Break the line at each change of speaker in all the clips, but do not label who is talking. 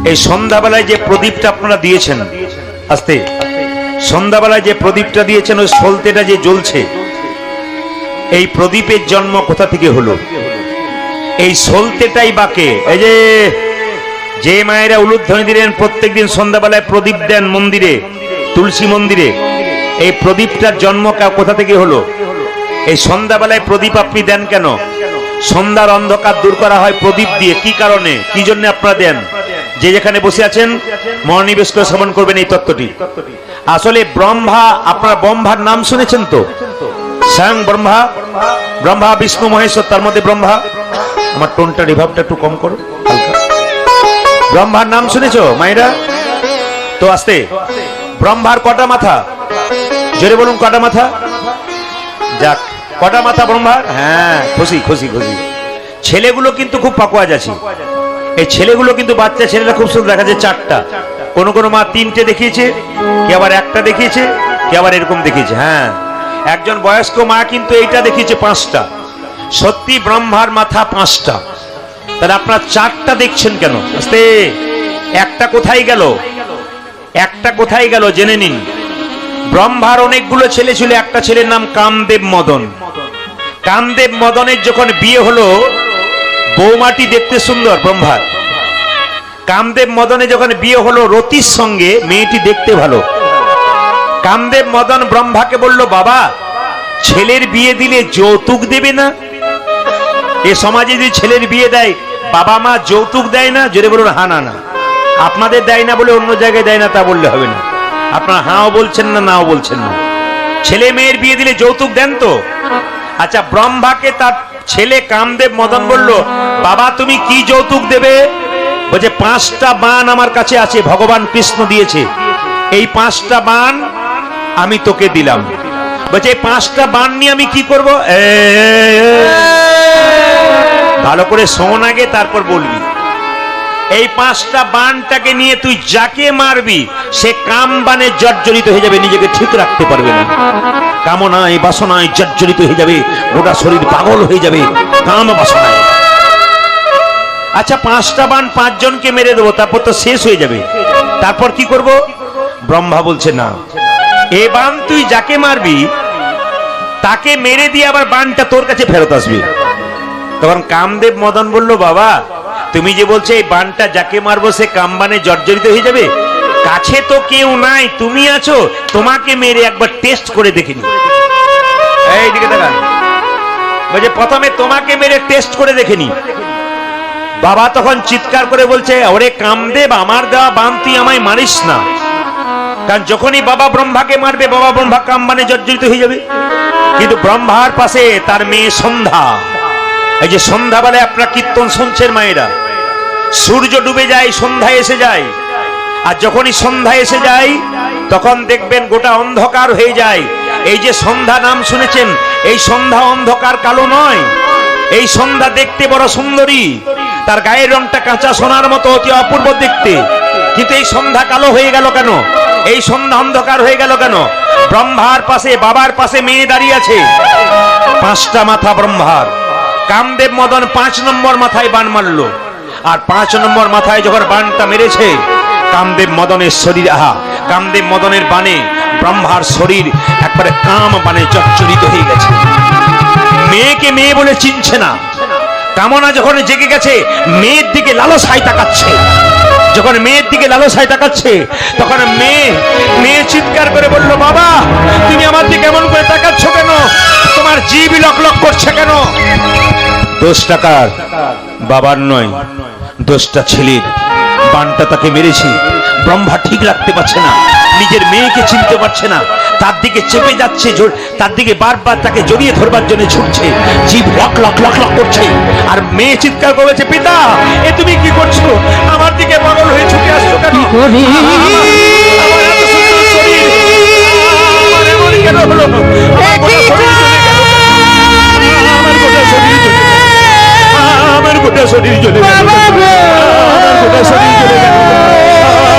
এই সন্ধ্যাবেলায় যে প্রদীপটা আপনারা দিয়েছেন, আস্তে, সন্ধ্যাবেলায় যে প্রদীপটা দিয়েছেন ওই সলতেটা যে জ্বলছে, এই প্রদীপের জন্ম কোথা থেকে হলো? এই সলতেটাই বাকে। এই যে মায়েরা উলুধ্বনি দিলেন প্রত্যেকদিন সন্ধ্যাবেলায় প্রদীপ দেন মন্দিরে, তুলসী মন্দিরে, এই প্রদীপটার জন্ম কোথা থেকে হলো? এই সন্ধ্যাবেলায় প্রদীপ আপনি দেন কেন? সন্ধ্যার অন্ধকার দূর করা হয় প্রদীপ দিয়ে। কি কারণে, কি জন্য আপনারা দেন? যে যেখানে বসে আছেন মনোনিবেশ করে শ্রবণ করবেন এই তত্ত্বটি। আসলে ব্রহ্মা, আপনারা ব্রহ্মার নাম শুনেছেন তো? স্বয়ং ব্রহ্মা, ব্রহ্মা বিষ্ণু মহেশ্বর, তার মধ্যে ব্রহ্মা। আমার টোনটা রিভাবটা একটু কম করো হালকা। ব্রহ্মার নাম শুনেছো মায়েরা? তো আস্তে, ব্রহ্মার কটা মাথা? জোরে বলুন, কটা মাথা? যাক, কটা মাথা ব্রহ্মার? হ্যাঁ, খুশি খুশি খুশি। ছেলেগুলো কিন্তু খুব পাকোয়াজ আছে। এই ছেলেগুলো কিন্তু, বাচ্চা ছেলেরা খুব সুন্দর দেখা যায়, চারটা, কোন কোন মা তিনটে দেখিয়েছে, কে আবার একটা দেখিয়েছে, কে আবার এরকম দেখিয়েছে। হ্যাঁ, একজন বয়স্ক মা কিন্তু এইটা দেখিয়েছে পাঁচটা। সত্যি ব্রহ্মার মাথা পাঁচটা, তাহলে আপনারা চারটা দেখছেন কেন? আস্তে, একটা কোথায় গেল? একটা কোথায় গেল জেনে নিন। ব্রহ্মার অনেকগুলো ছেলে ছিল, একটা ছেলের নাম কামদেব মদন। কামদেব মদনের যখন বিয়ে হলো, বৌমাটি দেখতে সুন্দর ব্রহ্মার। কামদেব মদনে যখন বিয়ে হলো রতির সঙ্গে, মেয়েটি দেখতে ভালো। কামদেব মদন ব্রহ্মাকে বলল, বাবা, ছেলের বিয়ে দিলে যৌতুক দেবে না? এ সমাজে যদি ছেলের বিয়ে দেয় বাবা মা যৌতুক দেয় না? জোরে বলুন হা না। না, আপনাদের দেয় না বলে অন্য জায়গায় দেয় না তা বললে হবে না। আপনারা হাও বলছেন না, নাও বলছেন না। ছেলে মেয়ের বিয়ে দিলে যৌতুক দেন তো? আচ্ছা, ব্রহ্মাকে তার ছেলে কামদেব মদন বলল, বাবা তুমি কি যৌতুক দেবে? বলছে, 5টা বান আমার কাছে আছে, ভগবান কৃষ্ণ দিয়েছে, এই 5টা বান আমি তোকে দিলাম। বলছে, এই 5টা বান নিয়ে আমি কি করব? ভালো করে শোন আগে, তারপর বলবি। এই 5টা বানটাকে নিয়ে তুই যাকে মারবি সে কাম বানে জর্জরিত হয়ে যাবে, নিজেকে ঠিক রাখতে পারবে না, কামনায় বাসনায় জর্জরিত হয়ে যাবে, গোটা শরীর পাগল হয়ে যাবে কাম বাসনায়। আচ্ছা, 5টা বান 5 জনকে মেরে দেবো, তারপর তো শেষ হয়ে যাবে, তারপর কি করব? ব্রহ্মা বলছে, না, এ বান তুই যাকে মারবি তাকে মেরে দিয়ে আবার বানটা তোর কাছে ফেরত আসবে। তখন কামদেব মদন বলল, বাবা তুমি যে বলছো এই বানটা যাকে মারবো সে কামবানে জর্জরিত হয়ে যাবে, কাছে তো কেউ নাই, তুমি আছো, তোমাকে মেরে একবার টেস্ট করে দেখিনি। এইদিকে দেখান, বলছে প্রথমে তোমাকে মেরে টেস্ট করে দেখেনি। বাবা তখন চিৎকার করে বলছে, ওরে কামদেব, আমার দেওয়া বান তুই আমায় মারিস না, কারণ যখনই বাবা ব্রহ্মাকে মারবে বাবা ব্রহ্মা কামবানে জর্জরিত হয়ে যাবে। কিন্তু ব্রহ্মার পাশে তার মেয়ে সন্ধ্যা, এই যে সন্ধ্যাবেলায় আপনারা কীর্তন শুনছেন মায়েরা, সূর্য ডুবে যায়, সন্ধ্যা এসে যায়, আর যখনই সন্ধ্যা এসে যায় তখন দেখবেন গোটা অন্ধকার হয়ে যায়। এই যে সন্ধ্যা নাম শুনেছেন, এই সন্ধ্যা অন্ধকার কালো নয়, এই সন্ধ্যা দেখতে বড় সুন্দরী, তার গায়ের রংটা কাঁচা সোনার মতো অতি অপূর্ব দেখতে। কিন্তু এই সন্ধ্যা কালো হয়ে গেল কেন? এই সন্ধ্যা অন্ধকার হয়ে গেল কেন? ব্রহ্মার পাশে, বাবার পাশে মেয়ে দাঁড়িয়ে আছে, 5টা মাথা ব্রহ্মার। কামদেব মদন 5 নম্বর মাথায় বান মারলো, আর 5 নম্বর মাথায় যখন বানটা মেরেছে কামদেব মদনের শরীর, কামদেব মদনের বানে ব্রহ্মার শরীর একবারে কাম বানে জর্জরিত হয়ে গেছে। মেয়েকে মেয়ে বলে চিনছে না, কামনা যখন জেগে গেছে মেয়ের দিকে লালসায় তাকাচ্ছে। যখন মেয়ের দিকে লালসায় তাকাচ্ছে তখন মেয়ে চিৎকার করে বলল, বাবা তুমি আমার দিকে এমন করে তাকাচ্ছ কেন? তোমার জিভ লক লক করছে কেন? দোষটা কার? বাবার নয়, দোষটা ছেলের। বানটা তাকে মেরেছি, ব্রহ্মা ঠিক রাখতে পারছে না, নিজের মেয়েকে চিনতে পারছে না, তার দিকে চেপে যাচ্ছে, তার দিকে বারবার তাকে জড়িয়ে ধরবার জন্য ছুটছে, জিভ লক লক লক লক করছে। আর মেয়ে চিৎকার করেছে, পিতা এ তুমি কি করছো? আমার দিকে পাগল হয়ে ছুটে আসছো কেন? আমার এত সুন্দর শরীর, আমার এমন কেন হলো? আমার গোটা শরীর জ্বলে গেল, আমার গোটা শরীর জ্বলে গেল, আমার গোটা শরীর জ্বলে গেল, আমার গোটা শরীর জ্বলে গেল,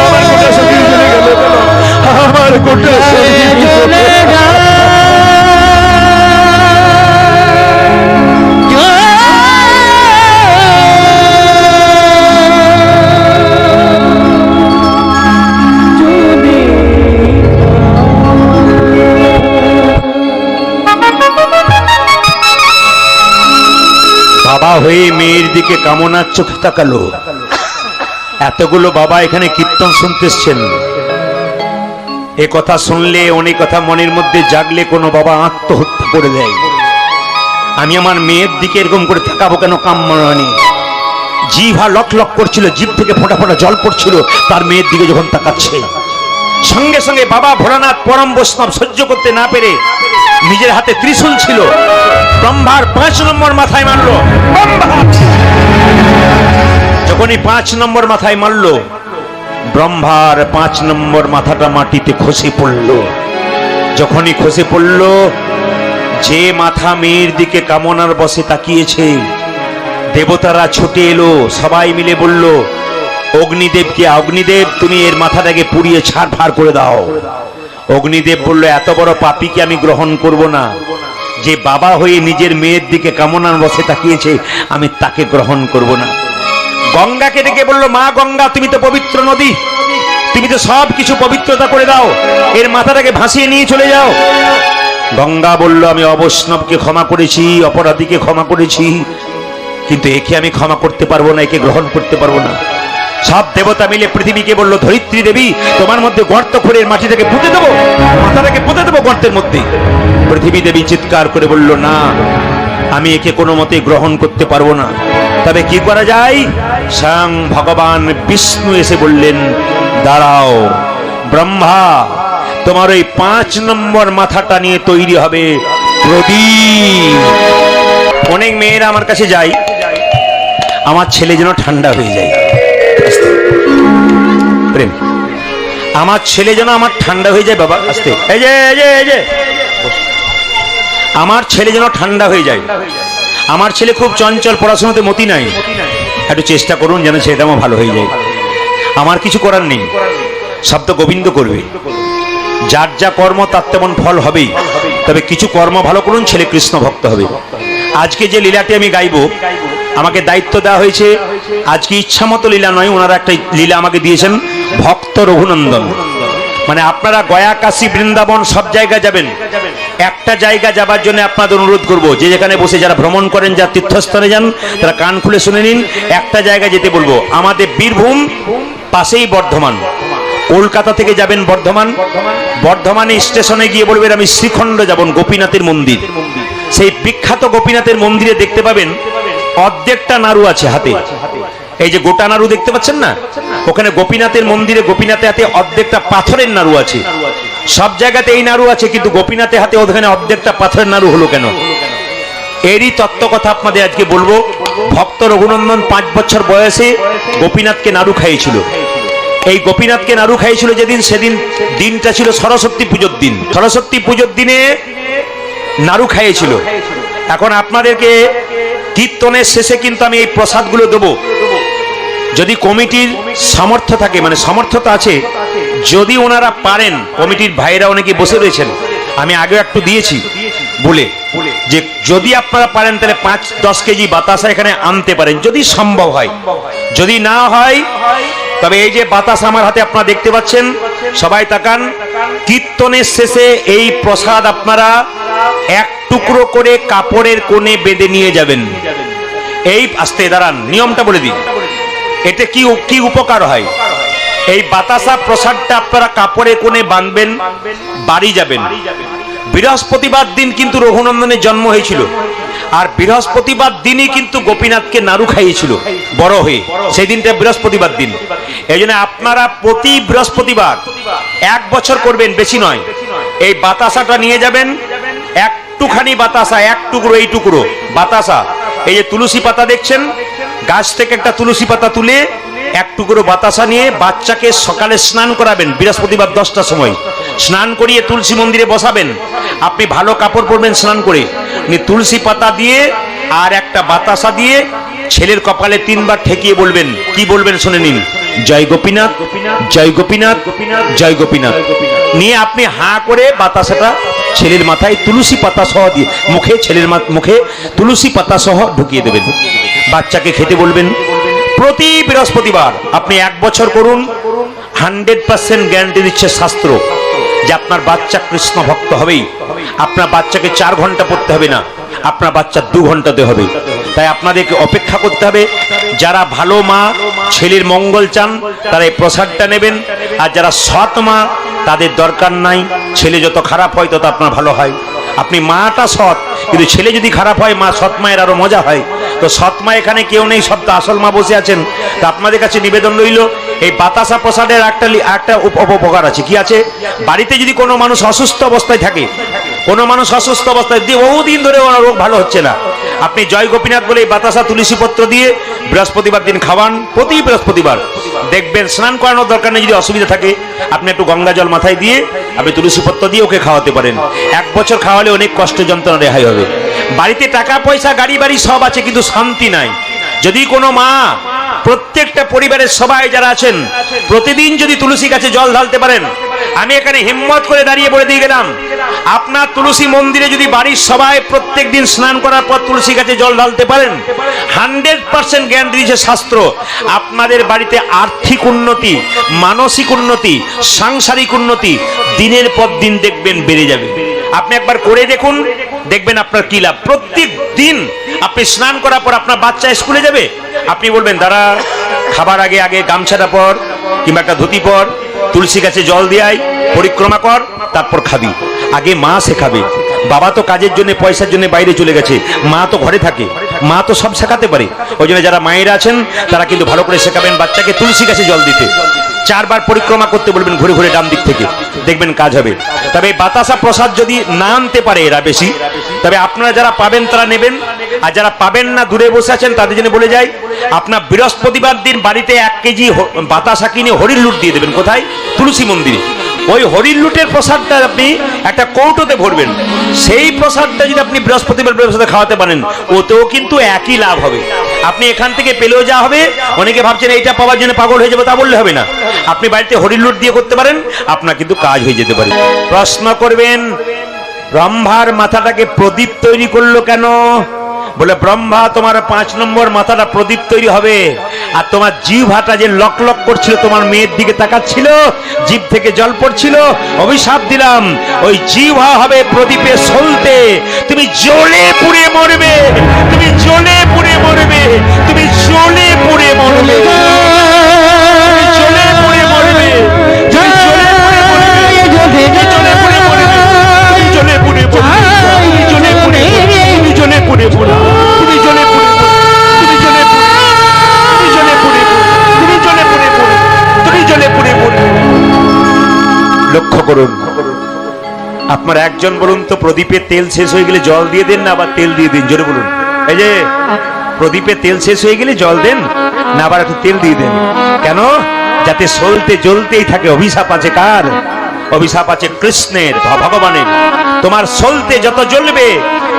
আমার গোটা শরীর জ্বলে গেল, আমার গোটা শরীর জ্বলে গেল। বাবা হয়ে মেয়ের দিকে কামনার চোখে তাকালো। এতগুলো বাবা এখানে কীর্তন শুনতে এসছেন, এ কথা শুনলে, অনেক কথা মনের মধ্যে জাগলে কোনো বাবা আত্মহত্যা করে দেয়। আমি আমার মেয়ের দিকে এরকম করে তাকাবো কেন? কাম্যমানি জিভা লক লক করছিল, জিভ থেকে ফোঁটা ফোঁটা জল পড়ছিল তার মেয়ের দিকে যখন তাকাচ্ছে। সঙ্গে সঙ্গে বাবা ভোলানাথ পরম বৈষ্ণব সহ্য করতে না পেরে নিজের হাতে ত্রিশূল ছিল, ব্রহ্মার 5 নম্বর মাথায় মারলো। যখনই 5 নম্বর মাথায় মারলো, ব্রহ্মার 5 নম্বর মাথাটা মাটিতে খসে পড়ল। যখনই খসে পড়ল, যে মাথা মেয়ের দিকে কামনার বসে তাকিয়েছে, দেবতারা ছুটে এলো, সবাই মিলে বলল অগ্নিদেবকে, অগ্নিদেব তুমি এর মাথাটাকে পুড়িয়ে ছাড়ফাড় করে দাও। অগ্নিদেব বলল এত বড় পাপীকে আমি গ্রহণ করব না। যে বাবা হয়ে নিজের মেয়ের দিকে কামনার বসে তাকিয়েছে, আমি তাকে গ্রহণ করব না। গঙ্গাকে ডেকে বলল মা গঙ্গা, তুমি তো পবিত্র নদী, তুমি তো সব কিছু পবিত্রতা করে দাও, এর মাথাটাকে ভাসিয়ে নিয়ে চলে যাও। গঙ্গা বলল আমি অবৈষ্ণবকে ক্ষমা করেছি, অপরাধীকে ক্ষমা করেছি, কিন্তু একে আমি ক্ষমা করতে পারবো না, একে গ্রহণ করতে পারবো না। সব দেবতা মিলে পৃথিবীকে বলল ধরিত্রী দেবী তোমার মধ্যে গর্ত করে মাটিটাকে পুঁতে দেবো, মাথাটাকে পুঁতে দেবো গর্তের মধ্যে। পৃথিবী দেবী চিৎকার করে বলল না, আমি একে কোনো মতে গ্রহণ করতে পারবো না। তবে কি করা যায়? স্বয়ং ভগবান বিষ্ণু এসে বললেন দাঁড়াও ব্রহ্মা, তোমার ওই 5 নম্বর মাথাটা নিয়ে তৈরি হবে প্রদীপ। অনেক মেয়েরা আমার কাছে যায়, আমার ছেলে যেন ঠান্ডা হয়ে যায়, প্রেম আমার ছেলে যেন আমার ঠান্ডা হয়ে যায়। বাবা আস্তে, এই যে এই যে এই যে আমার ছেলে যেন ঠান্ডা হয়ে যায়। আমার ছেলে খুব চঞ্চল, পড়াশোনাতে মতি নাই, একটু চেষ্টা করুন যেন ছেলেটা আমার ভালো হয়ে যায়। আমার কিছু করার নেই, শব্দ গোবিন্দ করবে, যার যা কর্ম তার তেমন ফল হবেই। তবে কিছু কর্ম ভালো করুন, ছেলে কৃষ্ণ ভক্ত হবে। আজকে যে লীলাটি আমি গাইব, আমাকে দায়িত্ব দেওয়া হয়েছে, আজকে ইচ্ছা মতো লীলা নয়, ওনারা একটা লীলা আমাকে দিয়েছেন, ভক্ত রঘুনন্দন। মানে আপনারা গয়া, কাশী, বৃন্দাবন সব জায়গায় যাবেন, একটা জায়গা যাবার জন্য আপনাদের অনুরোধ করব, যে যেখানে বসে যারা ভ্রমণ করেন, যারা তীর্থস্থানে যান, তারা কান খুলে শুনে নিন। একটা জায়গায় যেতে বলবো, আমাদের বীরভূম পাশেই বর্ধমান। কলকাতা থেকে যাবেন বর্ধমান, বর্ধমানে স্টেশনে গিয়ে বলবেন আমি শ্রীখণ্ড যাবেন, গোপীনাথের মন্দির। সেই বিখ্যাত গোপীনাথের মন্দিরে দেখতে পাবেন অর্ধেকটা নাড়ু আছে হাতে, এই যে গোটা নাড়ু দেখতে পাচ্ছেন না, ওখানে গোপীনাথের মন্দিরে গোপীনাথের হাতে অর্ধেকটা পাথরের নাড়ু আছে। সব জায়গাতে এই নাড়ু আছে, কিন্তু গোপীনাথের হাতে ওখানে অর্ধেকটা পাথরের নাড়ু হলো কেন? এরই তত্ত্ব কথা আপনাদের আজকে বলবো। ভক্ত রঘুনন্দন 5 বছর বয়সে গোপীনাথকে নাড়ু খাইয়েছিল। এই গোপীনাথকে নাড়ু খাইয়েছিল যেদিন, সেদিন দিনটা ছিল সরস্বতী পুজোর দিন। সরস্বতী পুজোর দিনে নাড়ু খাইয়েছিল। এখন আপনাদেরকে কীর্তনের শেষে কিন্তু আমি এই প্রসাদগুলো দেবো। যদি কমিটির সামর্থ্য থাকে, মানে সামর্থ্যতা আছে, যদি ওনারা পারেন, কমিটির ভাইরা অনেকে বসে রয়েছেন, আমি আগেও একটু দিয়েছি বলে, যে যদি আপনারা পারেন তাহলে 5-10 কেজি বাতাসা এখানে আনতে পারেন, যদি সম্ভব হয়। যদি না হয় তবে এই যে বাতাসা আমার হাতে আপনারা দেখতে পাচ্ছেন, সবাই তাকান, কীর্তনের শেষে এই প্রসাদ আপনারা 1 টুকরো করে কাপড়ের কোণে বেঁধে নিয়ে যাবেন। এই আস্তে দাঁড়ান, নিয়মটা বলে দিই, এতে কি কি উপকার হয়। এই বাতাসা প্রসাদটা আপনারা কাপড়ের কোণে বাঁধবেন, বাড়ি যাবেন। বৃহস্পতিবার দিন কিন্তু রঘুনন্দনের জন্ম হয়েছিল, আর বৃহস্পতিবার দিনই কিন্তু গোপীনাথকে নাড়ু খাইয়েছিল বড় হয়ে, সেই দিনটা বৃহস্পতিবার দিন। এই জন্য আপনারা প্রতি বৃহস্পতিবার 1 বছর করবেন, বেশি নয়, এই বাতাসাটা নিয়ে যাবেন। একটুখানি বাতাসা, 1 টুকরো, এই টুকরো বাতাসা, এই যে তুলসী পাতা দেখছেন, গাছ থেকে একটা তুলসী পাতা তুলে 1 টুকরো বাতাসা নিয়ে বাচ্চাকে সকালে স্নান করাবেন। বৃহস্পতিবার 10টার সময় স্নান করিয়ে তুলসী মন্দিরে বসাবেন। আপনি ভালো কাপড় পরবেন, স্নান করে তুলসী পাতা দিয়ে আর একটা বাতাসা দিয়ে ছেলের কপালে 3 বার ঠেকিয়ে বলবেন। কি বলবেন শুনে নিন, জয় গোপীনাথ, জয় গোপীনাথ, জয় গোপীনাথ। নিয়ে আপনি হাঁ করে বাতাসাটা ছেলের মাথায় তুলসী পাতা সহ দিয়ে মুখে, ছেলের মুখে তুলসী পাতা সহ ঢুকিয়ে দেবেন। বাচ্চাকে খেতে বলবেন। প্রতি বৃহস্পতিবার আপনি 1 বছর করুন, 100% গ্যারান্টি দিচ্ছে শাস্ত্র যে আপনার বাচ্চা কৃষ্ণ ভক্ত হবেই। আপনার বাচ্চাকে 4 ঘন্টা পড়তে হবে না, আপনার বাচ্চা 2 ঘন্টাতে হবে। তাই আপনাদেরকে অপেক্ষা করতে হবে। যারা ভালো মা, ছেলের মঙ্গল চান, তারা এই প্রসাদটা নেবেন। আর যারা সৎ মা, তাদের দরকার নাই। ছেলে যত খারাপ হয় তত আপনার ভালো হয়। আপনি মাটা সৎ, কিন্তু ছেলে যদি খারাপ হয়, মা সৎ মায়ের আরো মজা হয়। তো সৎ মা এখানে কেউ নেই, সব তো আসল মা বসে আছেন। তো আপনাদের কাছে নিবেদন রইল, এই বাতাসা প্রসাদের একটা উপকার আছে। কি আছে? বাড়িতে যদি কোনো মানুষ অসুস্থ অবস্থায় থাকে, কোনো মানুষ অসুস্থ অবস্থায় বহুদিন ধরে ওনার রোগ ভালো হচ্ছে না, আপনি জয় গোপীনাথ বলে এই বাতাসা তুলসী পত্র দিয়ে বৃহস্পতিবার দিন খাওয়ান। প্রতি বৃহস্পতিবার দেখবেন, স্নান করানোর দরকার নেই। যদি অসুবিধা থাকে, আপনি একটু গঙ্গা জল মাথায় দিয়ে আপনি তুলসী পত্র দিয়ে ওকে খাওয়াতে পারেন। 1 বছর খাওয়ালে অনেক কষ্ট যন্ত্রণা রেহাই হবে। বাড়িতে টাকা পয়সা গাড়ি বাড়ি সব আছে, কিন্তু শান্তি নাই। যদি কোনো মা, প্রত্যেকটা পরিবারের সবাই যারা আছেন, প্রতিদিন যদি তুলসী গাছে জল ঢালতে পারেন, আমি এখানে হিম্মত করে দাঁড়িয়ে বলে দিয়ে গেলাম, আপনার তুলসী মন্দিরে যদি বাড়ির সবাই প্রত্যেক দিন স্নান করার পর তুলসী গাছে জল ঢালতে পারেন, 100% গ্যারান্টি দিয়েছে শাস্ত্র, আপনাদের বাড়িতে আর্থিক উন্নতি, মানসিক উন্নতি, সাংসারিক উন্নতি দিনের পর দিন দেখবেন বেড়ে যাবে। আপনি একবার করে দেখুন, দেখবেন আপনার কি লাভ। প্রত্যেক দিন আপনি স্নান করার পর আপনার বাচ্চা স্কুলে যাবে, আপনি বলবেন দাঁড়া, খাবার আগে আগে গামছাটা পর কিংবা একটা ধুতি পর, তুলসী গাছে জল দিয়াই পরিক্রমা কর, তারপর খাবি। আগে মা শেখাবে। বাবা তো কাজের জন্য, পয়সার জন্য বাইরে চলে গেছে, মা তো ঘরে থাকে, মা তো সব শেখাতে পারে। ওই জন্য যারা মায়েরা আছেন, তারা কিন্তু ভালো করে শেখাবেন বাচ্চাকে তুলসী গাছে জল দিতে। 4 বার পরিক্রমা করতে বলবেন, ঘুরে ঘুরে ডান দিক থেকে, দেখবেন কাজ হবে। তবে বাতাসা প্রসাদ যদি না আনতে পারে এরা বেশি, তবে আপনারা যারা পাবেন তারা নেবেন। আর যারা পাবেন না, দূরে বসে আছেন, তাদের জন্য বলে যাই, আপনার বৃহস্পতিবার দিন বাড়িতে 1 কেজি বাতাসা কিনে হরির লুট দিয়ে দেবেন। কোথায়? তুলসী মন্দিরে। ওই হরির লুটের প্রসাদটা আপনি একটা কৌটোতে ভরবেন। সেই প্রসাদটা যদি আপনি বৃহস্পতিবার খাওয়াতে পারেন, ওতেও কিন্তু একই লাভ হবে। আপনি এখান থেকে পেলেও যা হবে, অনেকে ভাবছেন এইটা পাওয়ার জন্য পাগল হয়ে যাবে, তা বললে হবে না। আপনি বাড়িতে হরির লুট দিয়ে করতে পারেন, আপনার কিন্তু কাজ হয়ে যেতে পারে। প্রশ্ন করবেন, ব্রহ্মার মাথাটাকে প্রদীপ তৈরি করলো কেন? বলে ব্রহ্মা, তোমার 5 নম্বর মাথাটা প্রদীপ তৈরি হবে। আর তোমার জিহ্বাটা যে লক লক করছিল, তোমার মেয়ের দিকে তাকাচ্ছিল, জিভ থেকে জল পড়ছিল, অভিশাপ দিলাম, ওই জিহ্বা হবে প্রদীপে সলতে। তুমি জ্বলে পুড়ে মরবে, তুমি জ্বলে পুড়ে মরবে, তুমি জ্বলে পুড়ে মরবে, তুমি জ্বলে পুড়ে মরবে, তুমি জ্বলে পুড়ে মরবে, তুমি জ্বলে পুড়ে মরবে, তুমি জ্বলে পুড়ে মরবে, তুমি জ্বলে পুড়ে মরবে, তুমি জ্বলে পুড়ে মরবে, তুমি জ্বলে পুড়ে মরবে, তুমি জ্বলে পুড়ে মরবে, তুমি জ্বলে পুড়ে মরবে, তুমি জ্বলে পুড়ে মরবে। লক্ষ্য করুন, আপনার একজন বলুন তো, প্রদীপে তেল শেষ হয়ে গেলে জল দিয়ে দেন না আবার তেল দিয়ে দিন? জোরে বলুন। এই যে প্রদীপে তেল শেষ হয়ে গেলে জল দেন না আবার একটু তেল দিয়ে দেন? কেন? যাতে সলতে জ্বলতেই থাকে। অভিশাপ আছে কার? অভিশাপ আছে কৃষ্ণের, ভগবানের। তোমার সলতে যত জ্বলবে,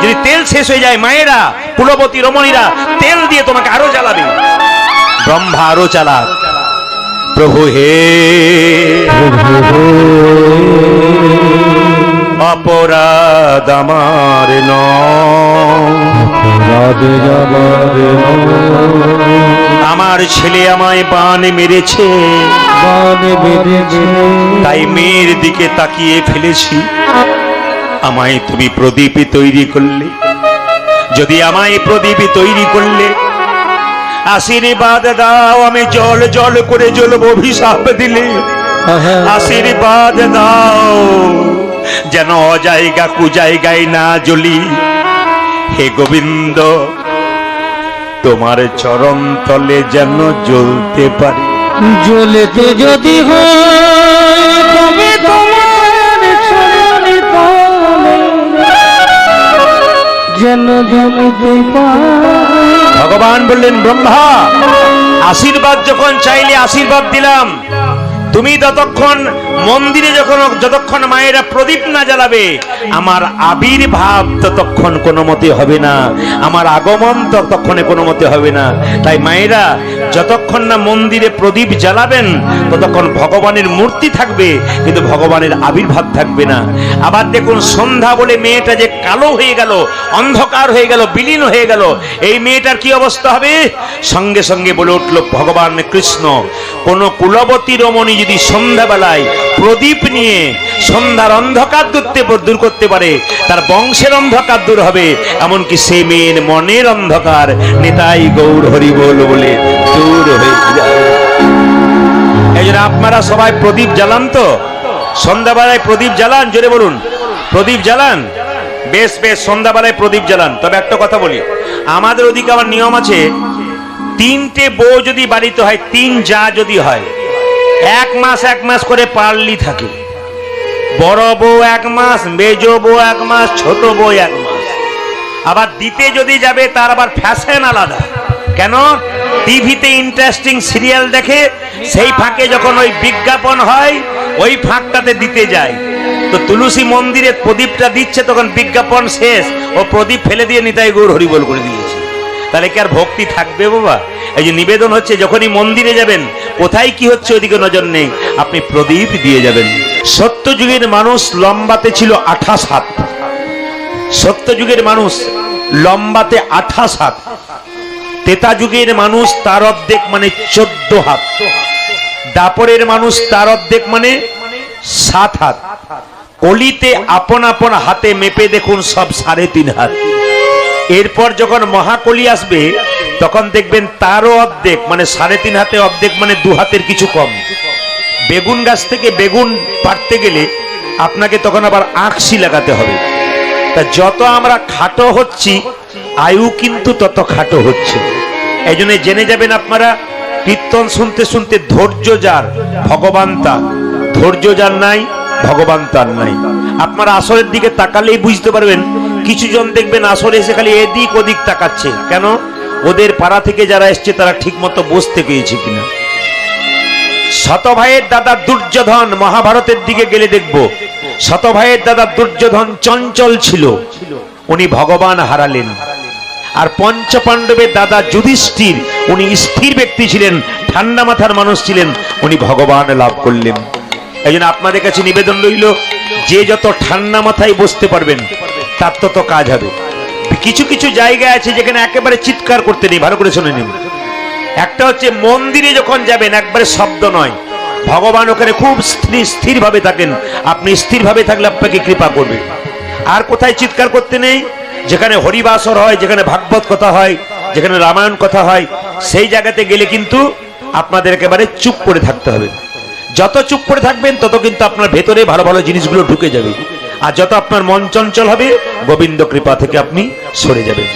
যদি তেল শেষ হয়ে যায়, মায়েরা, কুলবতী রমণীরা তেল দিয়ে তোমাকে আরো জ্বালাবে। ব্রহ্মা আরো চালাক। প্রভু হে, অপরাধ আমার আমার ছেলে আমায় বান মেরেছে, তাই মেয়ের দিকে তাকিয়ে ফেলেছি। আমায় তুমি প্রদীপে তৈরি করলে, যদি আমায় প্রদীপে তৈরি করলে, আশীর্বাদ দাও, আমি জল জল করে জ্বলব। অভিশাপ দিলে আশীর্বাদ দাও, যেন অজায়গা কুজায়গায় না জ্বলি। হে গোবিন্দ, তোমার চরণ তলে যেন জ্বলতে পারি।
জ্বলতে যদি হয় তবে তোমার চরণে তলে যেন জ্বলতে পারি।
ভগবান বললেন, ব্রহ্মা, আশীর্বাদ যখন চাইলে আশীর্বাদ দিলাম, তুমি ততক্ষণ মন্দিরে যতক্ষণ মায়েরা প্রদীপ না জ্বালাবে, আমার আবির্ভাব ততক্ষণ কোনো মতে হবে না, আমার আগমন ততক্ষণে কোনো মতে হবে না। তাই মায়েরা যতক্ষণ না মন্দিরে প্রদীপ জ্বালাবেন, ততক্ষণ ভগবানের মূর্তি থাকবে, কিন্তু ভগবানের আবির্ভাব থাকবে না। আবার দেখুন, সন্ধ্যা বলে মেয়েটা যে কালো হয়ে গেল, অন্ধকার হয়ে গেল, বিলীন হয়ে গেল, এই মেয়েটার কি অবস্থা হবে? সঙ্গে সঙ্গে বলে উঠল ভগবান কৃষ্ণ, কোন কুলবতী রমণী যদি সন্ধ্যাবেলায় প্রদীপ নিয়ে সন্ধ্যার অন্ধকার দূর করতে পারে, তার বংশের অন্ধকার দূর হবে, এমনকি সে মেয়ের মনের অন্ধকার নিতাই গৌর হরি বল বলে দূর হয়ে যাবে। এই জন্য আপনারা সবাই প্রদীপ জ্বালান তো, সন্ধ্যাবেলায় প্রদীপ জ্বালান, জোরে বলুন প্রদীপ জ্বালান। বেশ বেশ, সন্ধ্যাবেলায় প্রদীপ জ্বালান। তবে একটা কথা বলি, আমাদের ওদিকে আমার নিয়ম আছে, 3টে বউ যদি বাড়িতে হয়, 3 যা যদি হয়, 1 মাস করে পারলি থাকে। বড় বউ 1 মাস, মেজ বউ 1 মাস, ছোট বউ 1 মাস। আবার দিতে যদি যাবে তার আবার ফ্যাশন আলাদা। কেন? টিভিতে ইন্টারেস্টিং সিরিয়াল দেখে, সেই ফাঁকে যখন ওই বিজ্ঞাপন হয় ওই ফাঁকটাতে দিতে যায়। তো তুলসী মন্দিরে প্রদীপটা দিচ্ছে, তখন বিজ্ঞাপন শেষ, ও প্রদীপ ফেলে দিয়ে নিতাই গৌর হরিবল করে দিয়েছে। তাহলে কি আর ভক্তি থাকবে বাবা? এই যে নিবেদন হচ্ছে, যখনই মন্দিরে যাবেন কোথায় কি হচ্ছে ওইদিকে নজর নেই, আপনি প্রদীপ দিয়ে যাবেন। সত্যযুগের মানুষ লম্বাতে ছিল 28 হাত। সত্যযুগের মানুষ লম্বাতে 28 হাত। তেতা যুগের মানুষ তার অর্ধেক মানে 14 হাত। দাপরের মানুষ তার অর্ধেক মানে 7 হাত। কলিতে আপন আপন হাতে মেপে দেখুন সব 3.5 হাত। এরপর যখন মহাকলি আসবে তখন দেখবেন তারও অর্ধেক মানে 3.5 হাতে অর্ধেক মানে 2 হাতের কিছু কম। বেগুন গাছ থেকে বেগুন পাড়তে গেলে আপনাকে তখন আবার আঁকশি লাগাতে হবে। তা যত আমরা খাটো হচ্ছি, আয়ু কিন্তু তত খাটো হচ্ছে। এই জন্য জেনে যাবেন আপনারা, কীর্তন শুনতে শুনতে ধৈর্য যার ভগবান তার, ধৈর্য যার নাই ভগবান তার নাই। আপনারা আসরের দিকে তাকালেই বুঝতে পারবেন, কিছু জন দেখবেন আসরে এসে খালি এদিক ওদিক তাকাচ্ছে। কেন? ওদের পাড়া থেকে যারা এসছে তারা ঠিক মতো বসতে পেয়েছে কিনা। শত ভাইয়ের দাদা দুর্যোধন, মহাভারতের দিকে গেলে দেখব শত ভাইয়ের দাদা দুর্যোধন চঞ্চল ছিল, উনি ভগবান হারালেন। আর পঞ্চপাণ্ডবের দাদা যুধিষ্ঠির, উনি স্থির ব্যক্তি ছিলেন, ঠান্ডা মাথার মানুষ ছিলেন, উনি ভগবান লাভ করলেন। এই জন্য আপনাদের কাছে নিবেদন রইল, যে যত ঠান্ডা মাথায় বসতে পারবেন তার তত কাজ হবে। কিছু কিছু জায়গা আছে যেখানে একেবারে চিৎকার করতে নেই, ভালো করে শুনে নিন। একটা হচ্ছে মন্দিরে যখন যাবেন একবারে শব্দ নয়, ভগবান ওখানে খুব স্থির ভাবে থাকেন, আপনি স্থির ভাবে থাকলে আপনাকে কৃপা করবে। আর কোথায় চিৎকার করতে নেই? যেখানে হরিবাসর হয়, যেখানে ভাগবত কথা হয়, যেখানে রামায়ণ কথা হয়, সেই জায়গাতে গেলে কিন্তু আপনাদের একেবারে চুপ করে থাকতে হবে। যত চুপ করে থাকবেন তত কিন্তু আপনার ভেতরে ভালো ভালো জিনিসগুলো ঢুকে যাবে। আর যত আপনার মন চঞ্চল হবে, গোবিন্দ কৃপা থেকে আপনি সরে যাবেন।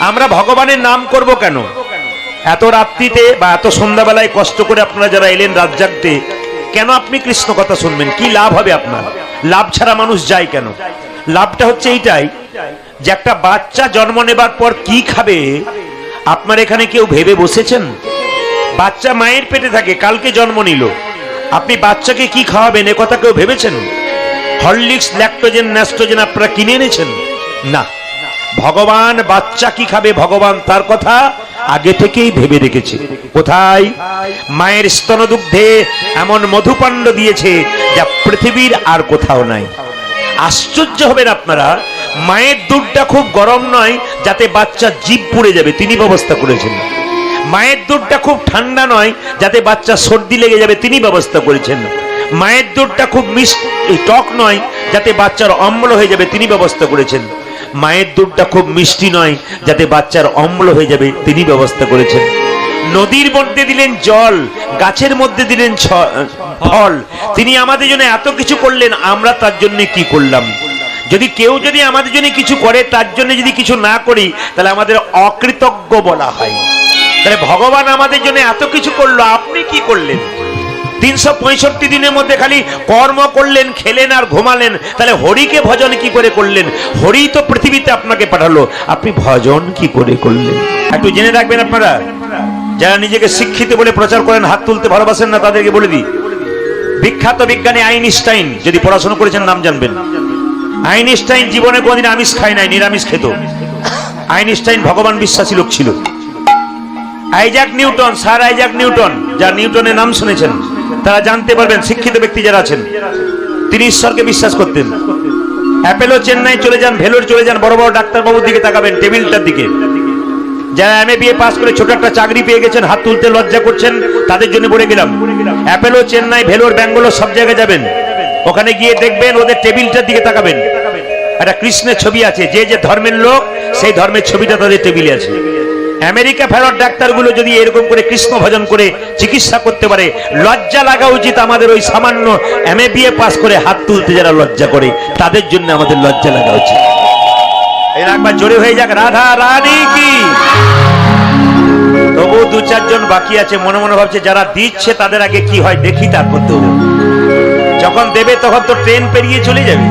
আমরা ভগবানের নাম করব কেন? এত রাত্রিতে বা এত সন্ধ্যাবেলায় কষ্ট করে আপনারা যারা এলেন রাত জাগতে, কেন আপনি কৃষ্ণ কথা শুনবেন? কি লাভ হবে আপনার? লাভ ছাড়া মানুষ যায় কেন? লাভটা হচ্ছে এইটাই যে একটা বাচ্চা জন্ম নেবার পর কি খাবে আপনার এখানে কেউ ভেবে বসেছেন? বাচ্চা মায়ের পেটে থাকে, কালকে জন্ম নিল, আপনি বাচ্চাকে কি খাওয়াবেন এ কথা কেউ ভেবেছেন? হরলিক্স, ল্যাকটোজেন, ন্যাস্টোজেন আপনারা কিনে এনেছেন? না। ভগবান বাচ্চা কি খাবে ভগবান তার কথা আগে থেকেই ভেবে রেখেছে। কোথায়? মায়ের স্তনদুগ্ধে এমন মধুপাণ্ড দিয়েছে যা পৃথিবীর আর কোথাও নাই। আশ্চর্য হবেন আপনারা, মায়ের দুধটা খুব গরম নয় যাতে বাচ্চা জিভ পুড়ে যাবে, তিনি ব্যবস্থা করেছেন। মায়ের দুধটা খুব ঠান্ডা নয় যাতে বাচ্চা সর্দি লেগে যাবে, তিনি ব্যবস্থা করেছেন। মায়ের দুধটা খুব টক নয় যাতে বাচ্চার অম্ল হয়ে যাবে, তিনি ব্যবস্থা করেছেন। মায়ের দুধটা খুব মিষ্টি নয় যাতে বাচ্চার অম্ল হয়ে যাবে, তিনি ব্যবস্থা করেছেন। নদীর মধ্যে দিলেন জল, গাছের মধ্যে দিলেন ফল, তিনি আমাদের জন্য এত কিছু করলেন, আমরা তার জন্য কি করলাম? যদি কেউ যদি আমাদের জন্য কিছু করে, তার জন্য যদি কিছু না করি, তাহলে আমাদের অকৃতজ্ঞ বলা হয়। তাহলে ভগবান আমাদের জন্য এত কিছু করলো, আপনি কি করলেন? 365 দিনের মধ্যে খালি কর্ম করলেন, খেলেন আর ঘুমালেন, তাহলে হরিকে ভজন কি করে করলেন? হরি তো পৃথিবীতে আপনাকে পাঠালো, আপনি ভজন কি করে করলেন? একটু জেনে রাখবেন আপনারা, যারা নিজেকে শিক্ষিত বলে প্রচার করেন, হাত তুলতে ভালোবাসেন না, তাদেরকে বলে দিই, বিখ্যাত বিজ্ঞানী আইনস্টাইন, যদি পড়াশোনা করেছেন নাম জানবেন। আইনস্টাইন জীবনে কোনদিন আমিষ খায় নাই, নিরামিষ খেত। আইনস্টাইন ভগবান বিশ্বাসী লোক ছিল। Isaac Newton, sir Isaac Newton, যার নিউটনের নাম শুনেছেন তারা জানতে পারবেন, শিক্ষিত ব্যক্তি যারা আছেন, তিনি ঈশ্বরকে বিশ্বাস করতেন। অ্যাপেলো চেন্নাই চলে যান, ভেলোর চলে যান, বড় বড় ডাক্তারবাবুর দিকে তাকাবেন, টেবিলটার দিকে যারা MA পাস করে ছোট একটা চাকরি পেয়ে গেছেন, হাত তুলতে লজ্জা করছেন, তাদের জন্য বলে গেলাম, অ্যাপেলো, চেন্নাই, ভেলোর, ব্যাঙ্গালোর সব জায়গায় যাবেন, ওখানে গিয়ে দেখবেন ওদের টেবিলটার দিকে তাকাবেন, একটা কৃষ্ণের ছবি আছে, যে যে ধর্মের লোক সেই ধর্মের ছবিটা তাদের টেবিলে আছে। আমেরিকা ফেরত ডাক্তারগুলো যদি এরকম করে কৃষ্ণ ভজন করে চিকিৎসা করতে পারে, লজ্জা লাগা উচিত আমাদের ওই সামান্য MA পাস করে হাত তুলতে যারা লজ্জা করে, তাদের জন্য আমাদের লজ্জা লাগা উচিত। এর একবার জোরে হয়ে যাক রাধা রানী কি। তবু দু চারজন বাকি আছে, মনে মনে ভাবছে যারা দিচ্ছে তাদের আগে কি হয় দেখি, তারপর দেবো। যখন দেবে তখন তো ট্রেন পেরিয়ে চলে যাবে,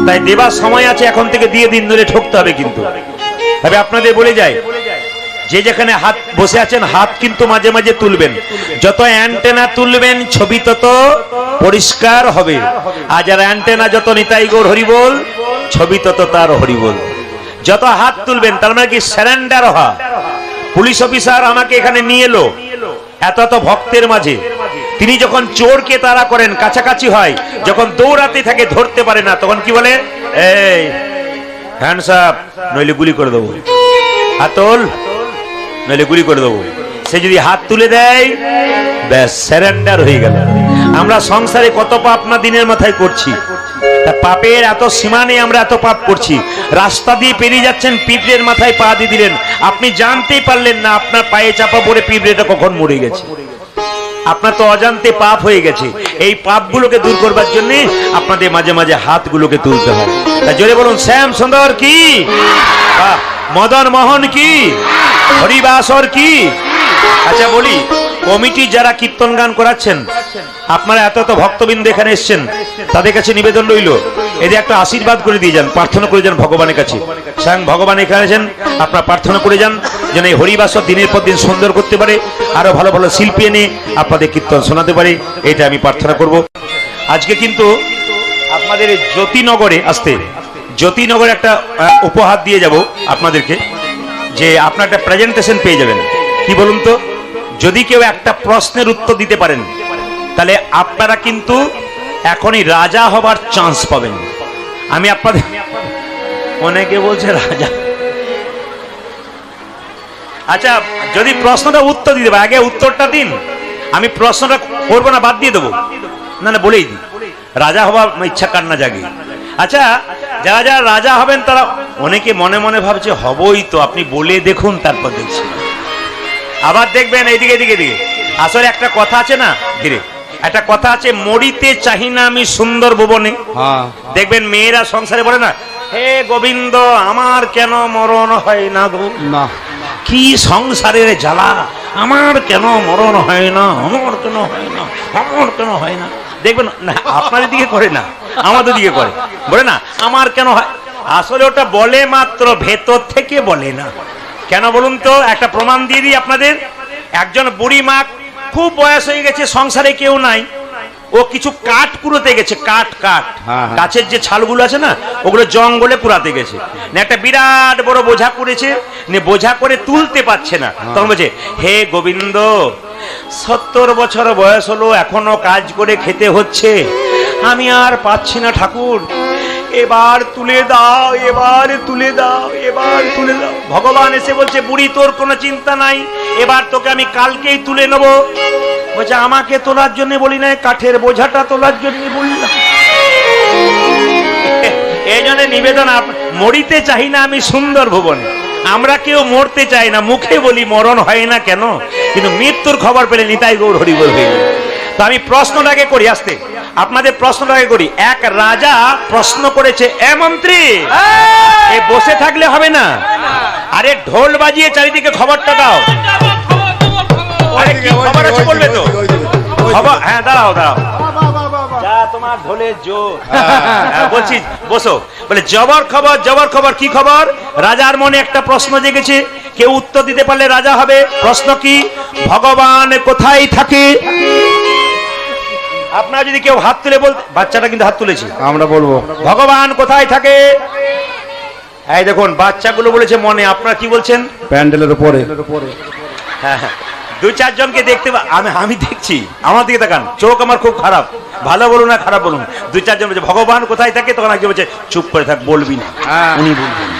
তাই দেবার সময় আছে, এখন থেকে দিয়ে দিন, ধরে ঠকতে হবে। কিন্তু তবে আপনাদের বলে যায়, যে যেখানে হাত বসে আছেন হাত কিন্তু মাঝে মাঝে তুলবেন, যত অ্যান্টেনা তুলবেন ছবি তত পরিষ্কার হবে, আর যার অ্যান্টেনা যত নিতাই গৌর হরিবোল, ছবি তত তার হরিবোল। যত হাত তুলবেন তার মানে কি সারেন্ডার হওয়া। পুলিশ অফিসার আমাকে এখানে নিয়ে এলো এত এত ভক্তের মাঝে, তিনি যখন চোরকে তাড়া করেন, কাছাকাছি হয়, যখন দৌড়াতে থাকে ধরতে পারে না, তখন কি বলে, এই হ্যান্ডস আপ নইলে গুলি করে দেবো, হাত তোল নইলে গুলি করে দেবো। সে যদি হাত তুলে দেয় ব্যাস সারেন্ডার হয়ে গেল। আমরা সংসারে কত পাপ না দিনের মাথায় করছি, তা পাপের এত সীমা নেই, আমরা এত পাপ করছি। রাস্তা দিয়ে পেরিয়ে যাচ্ছেন, পিঁপড়ের মাথায় পা দিয়ে দিলেন, আপনি জানতেই পারলেন না আপনার পায়ে চাপা পড়ে পিঁপড়েটা কখন মরে গেছে। আপনার তো অজান্তে পাপ হয়ে গেছে। এই পাপগুলোকে দূর করবার জন্য আপনাদের মাঝে মাঝে হাতগুলোকে তুলতে হয়। তা জোরে বলুন শ্যাম সুন্দর কি, মদন মোহন কি, হরিবাসর কি। আচ্ছা বলি, কমিটি যারা কীর্তন গান করাচ্ছেন, আপনারা এত এত ভক্তবৃন্দ এখানে এসছেন, তাদের কাছে নিবেদন রইল, এদের একটা আশীর্বাদ করে দিয়ে যান, প্রার্থনা করে যান ভগবানের কাছে। স্বয়ং ভগবান এখানে আছেন, আপনারা প্রার্থনা করে যান যেন এই হরিবাসর দিনের পর দিন সুন্দর করতে পারে, আরো ভালো ভালো শিল্পী এনে আপনাদের কীর্তন শোনাতে পারে, এটা আমি প্রার্থনা করব। আজকে কিন্তু আপনাদের জ্যোতিনগরে আসতে, জ্যোতিনগরে একটা উপহার দিয়ে যাব আপনাদেরকে, যে আপনার একটা প্রেজেন্টেশন পেয়ে যাবেন। কি বলুন তো, যদি কেউ একটা প্রশ্নের উত্তর দিতে পারেন তাহলে আপনারা কিন্তু এখনই রাজা হবার চান্স পাবেন। আমি আপনাদের, অনেকে বলছে রাজা, আচ্ছা যদি প্রশ্নটা উত্তর দিতে পারে, আগে উত্তরটা দিন, আমি প্রশ্নটা করবো না, বাদ দিয়ে দেবো, না না বলেই দিই, রাজা হবার ইচ্ছা কার না জাগে। আচ্ছা যারা যারা রাজা হবেন তারা, অনেকে মনে মনে ভাবছে হবই তো, আপনি বলে দেখুন তারপর দেখছি। আবার দেখবেন এইদিকে দিকে দিকে, আসলে একটা কথা আছে না, ধীরে একটা কথা আছে, মরিতে চাহি না আমি সুন্দর ভুবনে। দেখবেন মেয়েরা সংসারে বলে না, হে গোবিন্দ আমার কেন মরণ হয় না গো, না কি সংসারের জ্বালা, আমার কেন মরণ হয় না, আমার কেন হয় না, আমার কেন হয় না। দেখবেন না আপনাদের দিকে করে না, আমাদের দিকে করে, বলে না আমার কেন হয়। আসলে ওটা বলে মাত্র, ভেতর থেকে বলে না। কেন বলুন তো, একটা প্রমাণ দিয়ে দিই আপনাদের। একজন বুড়ি মা, খুব বয়স হয়ে গেছে, সংসারে কেউ নাই, ও কিছু কাঠ কুড়োতে গেছে, কাঠ গাছের যে ছালগুলো আছে না, ওগুলো জঙ্গলে কুড়াতে গেছে, একটা বিরাট বড় বোঝা করেছে, বোঝা করে তুলতে পারছে না, তখন বলছে হে গোবিন্দ 70 বছর বয়স হলো, এখনো কাজ করে খেতে হচ্ছে, আমি আর পাচ্ছি না ঠাকুর, এবার তুলে দাও, এবার তুলে দাও, এবার তুলে দাও। ভগবান এসে বলছে বুড়ি তোর কোনো চিন্তা নাই, এবার তোকে আমি কালকেই তুলে নেব। বলছে আমাকে তোলার জন্য বলি না, কাঠের বোঝাটা তোলার জন্য বললাম। এই জন্য নিবেদন, মরিতে চাই না আমি সুন্দর ভুবনে। আমরা কেউ মরতে চাই না, মুখে বলি মরণ হয় না কেন, কিন্তু মৃত্যুর খবর পেলে নিতাই গৌর হরিবোল হয়ে যায়। তো আমি প্রশ্নটাকে করি, আসতে আপনাদের প্রশ্নটাকে করি। এক রাজা প্রশ্ন করেছে, এ মন্ত্রী এ বসে থাকলে হবে না, আরে ঢোল বাজিয়ে চারিদিকে খবরটা দাও। আরে কি খবর আছে বলবে তো, খবর, হ্যাঁ দাঁড়াও দাঁড়াও, যা তোমার ঢোলের জোর, বলছি বসো। বলে জবর খবর, জবর খবর। কি খবর? রাজার মনে একটা প্রশ্ন জেগেছে, কেউ উত্তর দিতে পারলে রাজা হবে। প্রশ্ন কি? ভগবান কোথায় থাকে? আপনারা যদি কেউ হাত তুলে বলতে, বাচ্চাটা কিন্তু হাত তুলেছে, আমরা বলবো ভগবান কোথায় থাকে। এই দেখুন বাচ্চাগুলো বলেছে মনে, আপনারা কি বলছেন?
প্যান্ডেলের উপরে।
হ্যাঁ হ্যাঁ, দু চারজনকে দেখতে, আমি দেখছি, আমার দিকে তাকান, চোখ আমার খুব খারাপ, ভালো বলুন না খারাপ বলুন। দু চারজন বলছে ভগবান কোথায় থাকে, তখন একজন বলছে চুপ করে থাক, বলবি না, উনি বলবেন।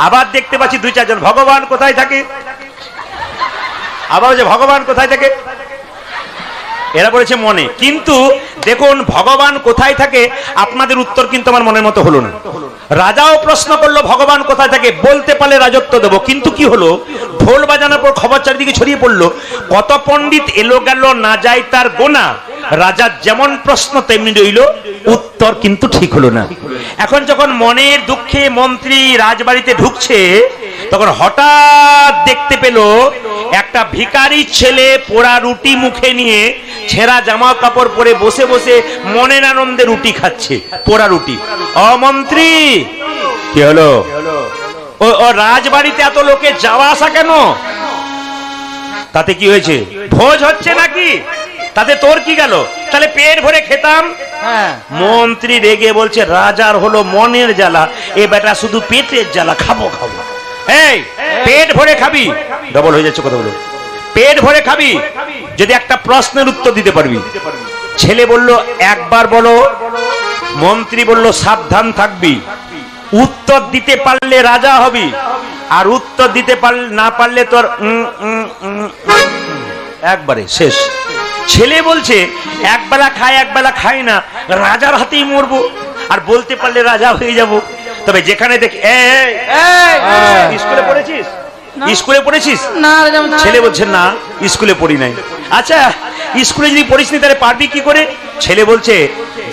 আবার দেখতে পাচ্ছি দুই চারজন, ভগবান কোথায় থাকে? আবার যে ভগবান কোথায় থাকে, এরা বলেছে মনে। কিন্তু দেখুন ভগবান কোথায় থাকে, আপনাদের উত্তর কিন্তু আমার মনের মতো হলো না। রাজাও প্রশ্ন করলো ভগবান কোথায় থাকে, বলতে পারলে রাজত্ব দেব। কিন্তু কি হলো, ঢোল বাজানোর পর খবর চারিদিকে ছড়িয়ে পড়লো, কত পণ্ডিত এলো গেল না যায় তার গোনা। রাজার যেমন প্রশ্ন তেমনি রইল, উত্তর কিন্তু ঠিক হলো না। এখন যখন মনের দুঃখে মন্ত্রী রাজবাড়িতে ঢুকছে, তখন হঠাৎ দেখতে পেল একটা ভিখারি ছেলে পোড়া রুটি মুখে নিয়ে ছেঁড়া জামা কাপড় পরে বসে বসে মনের আনন্দে রুটি খাচ্ছে, পোড়া রুটি। মন্ত্রী, কি হলো? ও রাজবাড়িতে এত লোকে যাওয়া আসা কেন? তাতে কি হয়েছে? ভোজ হচ্ছে নাকি? তাতে তোর কি গেল? তাহলে পেট ভরে খেতাম। মন্ত্রী রেগে বলছে, রাজার হলো মনের জ্বালা, এ বেটা শুধু পেটের জ্বালা, খাবো খাবো। এই পেট ভরে খাবি, ডবল হয়ে যাচ্ছে কথা বলো, পেট ভরে খাবি যদি একটা প্রশ্নের উত্তর দিতে পারবি। ছেলে বলল একবার বলো। মন্ত্রী বলল সাবধান থাকবি, উত্তর দিতে পারলে রাজা হবি, আর উত্তর দিতে না পারলে তোর একবারে শেষ। ছেলে বলছে একবেলা খায় একবেলা খাই না, রাজার হাতেই মরবো, আর বলতে পারলে রাজা হয়ে যাব। তবে যেখানে দেখি স্কুলে পড়েছিস, স্কুলে পড়েছিস? ছেলে বলছে না, স্কুলে পড়ি নাই। আচ্ছা স্কুলে যদি পড়িস নি তাহলে পারবি কি করে? ছেলে বলছে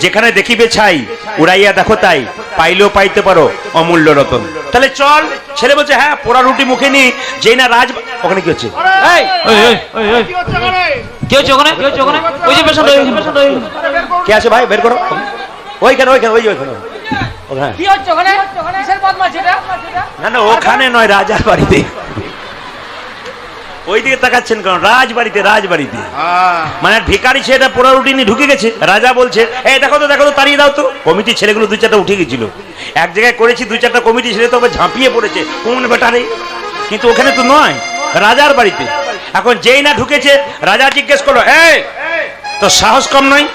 যেখানে দেখিবে ছাই উড়াইয়া দেখো তাই, পাইলেও পাইতে পারো অমূল্য রতন। তাহলে চল। ছেলে বলছে হ্যাঁ, পোড়া রুটি মুখে নি, যেই না রাজ। ওখানে কি হচ্ছে? কে আছে ভাই, বের করো। ওইখানে ওইখানে ওই ওইখানে না না, ওখানে নয়, রাজার বাড়িতে। ওইদিকে তাকাচ্ছেন কারণ রাজবাড়িতে, রাজবাড়িতে মানে ভিখারি ছেলেটা পোড়া রুটি নিয়ে ঢুকে গেছে। রাজা বলছে এই দেখো তো দেখো তো, তাড়িয়ে দাও তো। কমিটি ছেলেগুলো দুই চারটা উঠে গেছিল, এক জায়গায় করেছি, দুই চারটা কমিটি ছেলে তো ঝাঁপিয়ে পড়েছে কোন বেটারে। কিন্তু ওখানে তো নয়, রাজার বাড়িতে। এখন যেই না ঢুকেছে, রাজা জিজ্ঞেস করলো এই তো সাহস কম নয়,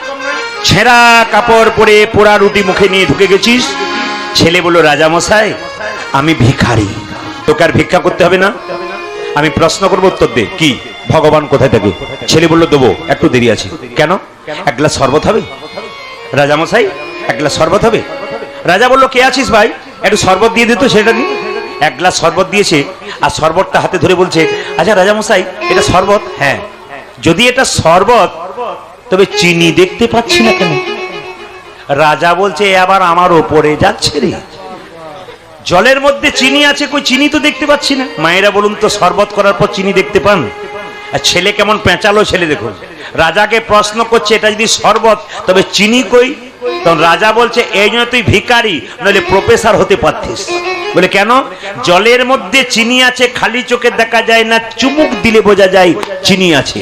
ছেঁড়া কাপড় পরে পোড়া রুটি মুখে নিয়ে ঢুকে গেছিস? ছেলে বলল রাজা মশাই আমি ভিখারি, তোকে আর ভিক্ষা করতে হবে না, আমি প্রশ্ন করবো উত্তর দে। কি, ভগবান কোথায় থাকে? ছেলে বলল দেবো, একটু দেরি আছে। কেন? এক গ্লাস শরবত হবে? রাজা মশাই এক গ্লাস শরবত হবে? রাজা বলল কে আছিস ভাই, একটু শরবত দিয়ে দিত। সেটা কি? এক গ্লাস শরবত দিয়েছে, আর শরবতটা হাতে ধরে বলছে আচ্ছা রাজা মশাই এটা শরবত? হ্যাঁ। যদি এটা শরবত তবে চিনি দেখতে পাচ্ছি না কেন? রাজা বলছে আবার আমার ওপরে যাচ্ছে রে, জলের মধ্যে চিনি আছে, কই চিনি তো দেখতে পাচ্ছি না। মায়েরা বলুন তো, শরবত করার পর চিনি দেখতে পান? আর ছেলে কেমন পেঁচালো, ছেলে দেখুন। রাজাকে প্রশ্ন করছে এটা যদি শরবত তবে চিনি কই? তখন রাজা বলছে এই জন্য তুই ভিখারি, নইলে প্রফেসর হতে পারতিস। বলে কেন? জলের মধ্যে চিনি আছে, খালি চোখে দেখা যায় না, চুমুক দিলে বোঝা যায় চিনি আছে।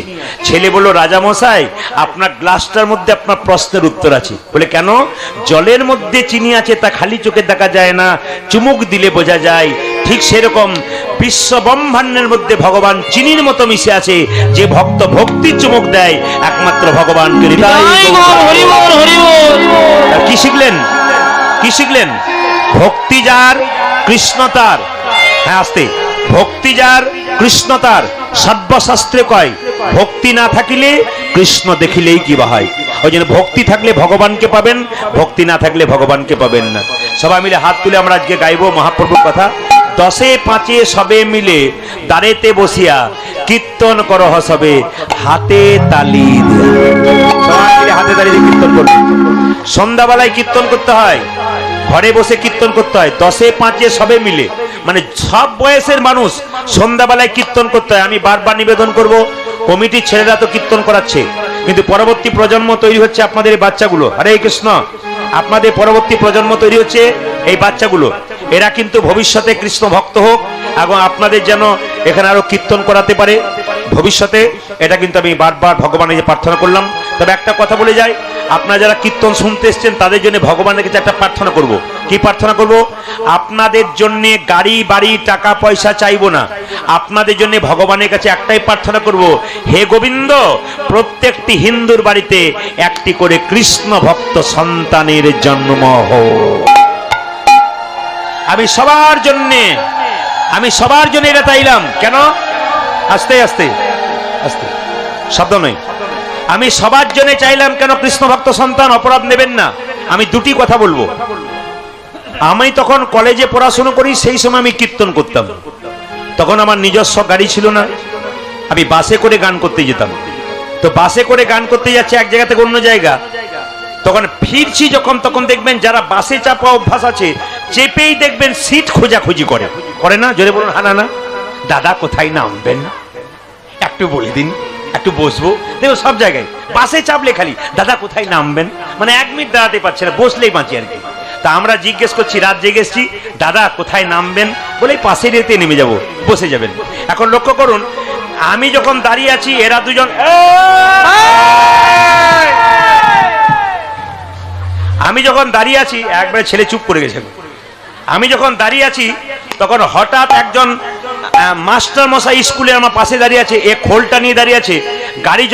ছেলে বলল রাজা মশাই আপনার গ্লাসটার মধ্যে আপনার প্রশ্নের উত্তর আছে। বলে কেন? জলের মধ্যে চিনি আছে, তা খালি চোখে দেখা যায় না, চুমুক দিলে বোঝা যায়। ঠিক সেরকম বিশ্ব ব্রহ্মাণ্ডের মধ্যে ভগবান চিনির মতো মিশে আছে। যে ভক্ত ভক্তির চুমুক দেয় একমাত্র ভগবানকে। কি শিখলেন? কি শিখলেন? ভক্তি যার কৃষ্ণ তার। হ্যাঁ আসতে, ভক্তি যার কৃষ্ণ তার। সর্বশাস্ত্রে কয় ভক্তি না থাকিলে কৃষ্ণ দেখিলেই কি বাহাই। ওই জন্য ভক্তি থাকলে ভগবানকে পাবেন, ভক্তি না থাকলে ভগবানকে পাবেন না। সবাই মিলে হাত তুলে আমরা আজকে গাইবো মহাপ্রভুর কথা। দশে পাঁচে সবে মিলে দাঁড়েতে বসিয়া কীর্তন করহ সবে হাতে তালি দিয়া। সবাই মিলে হাতে তালি দিয়ে কীর্তন করবে। সন্ধ্যাবেলায় কীর্তন করতে হয়, ঘরে বসে কীর্তন করতে হয়। দশে পাঁচে সবে মিলে মানে সব বয়সের মানুষ সন্ধ্যাবেলায় কীর্তন করতে হয়। আমি বারবার নিবেদন করব, কমিটির ছেলেরা তো কীর্তন করাচ্ছে, কিন্তু পরবর্তী প্রজন্ম তৈরি হচ্ছে আপনাদের এই বাচ্চাগুলো। হরে কৃষ্ণ। আপনাদের পরবর্তী প্রজন্ম তৈরি হচ্ছে এই বাচ্চাগুলো। এরা কিন্তু ভবিষ্যতে কৃষ্ণ ভক্ত হোক এবং আপনাদের যেন এখানে আরো কীর্তন করাতে পারে ভবিষ্যতে। এটা কিন্তু আমি বারবার ভগবানের যে প্রার্থনা করলাম। তবে একটা কথা বলে যাই, আপনারা যারা কীর্তন শুনতে এসছেন তাদের জন্য ভগবানের কাছে একটা প্রার্থনা করব। কি প্রার্থনা করব? আপনাদের জন্য গাড়ি বাড়ি টাকা পয়সা চাইবো না, আপনাদের জন্য ভগবানের কাছে একটাই প্রার্থনা করব, হে গোবিন্দ প্রত্যেকটি হিন্দুর বাড়িতে একটি করে কৃষ্ণ ভক্ত সন্তানের জন্ম হোক। আমি সবার জন্য আমি সবার জন্য এটা চাইলাম। কেন? আস্তে আস্তে আস্তে, শব্দ নয়। আমি সবার জন্য চাইলাম কেন? কৃষ্ণ ভক্ত সন্তান, অপরাধ নেবেন না। আমি দুটি কথা বলবো। আমি তখন কলেজে পড়াশোনা করি, সেই সময় আমি কীর্তন করতাম। তখন আমার নিজস্ব গাড়ি ছিল না, আমি বাসে করে গান করতে যেতাম। তো বাসে করে গান করতে যাচ্ছে এক জায়গা থেকে অন্য জায়গা, তখন ফিরছি যখন, তখন দেখবেন যারা বাসে চাপা অভ্যাস আছে, চেপেই দেখবেন সিট খোঁজাখুঁজি করে, করে না? জোরে বলুন হ্যাঁ না? দাদা কোথায় নামবেন, একটু বলে দিন, একটু বসবো। দেখো সব জায়গায় বাসে চাপলে খালি দাদা কোথায় নামবেন, মানে 1 মিনিট দাঁড়াতে পারছে না, বসলেই বাঁচি আর কি। তা আমরা জিজ্ঞেস করছি, রাত জেগে এসছি, দাদা কোথায় নামবেন, বলে পাশের এতে নেমে যাব, বসে যাবেন। এখন লক্ষ্য করুন, আমি যখন দাঁড়িয়ে আছি, এরা দুজন, আমি যখন দাঁড়িয়ে আছি, একবারে ছেলে চুপ করে গেছে। আমি যখন দাঁড়িয়ে আছি, তখন হঠাৎ একজন মাস্টার মশাই স্কুলে আমার পাশে দাঁড়িয়ে আছে, এ খোলটা নিয়ে দাঁড়িয়ে আছে, গাড়ি